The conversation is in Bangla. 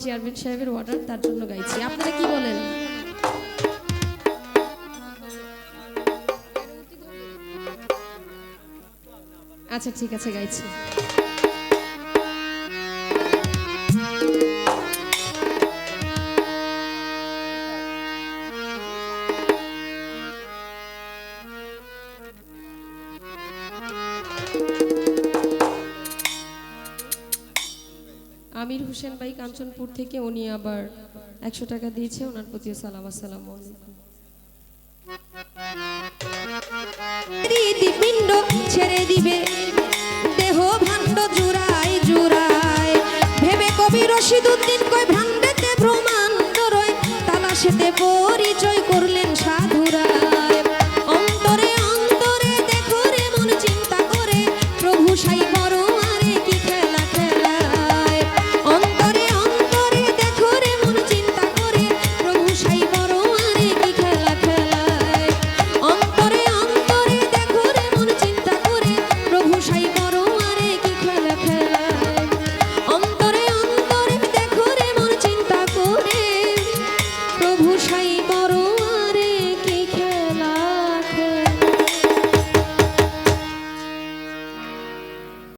চেয়ারম্যান সাহেবের অর্ডার, তার জন্য গাইছি। আপনারা কি বলেন? আচ্ছা ঠিক আছে, গাইছি। আমির হোসেন ভাই কাঞ্চনপুর থেকে, উনি আবার 100 টাকা দিয়েছে, ওনার প্রতিও সালাম। আসসালামু আলাইকুম। হৃদপিণ্ড ছেড়ে দিবে দেহ ভাণ্ড জুড়াই জুড়াই, ভেবে কবি রশিদুদ্দিন কই ভ্রান্তেতে ভ্রমান্ত রয়, তালাশেতে পরিচয়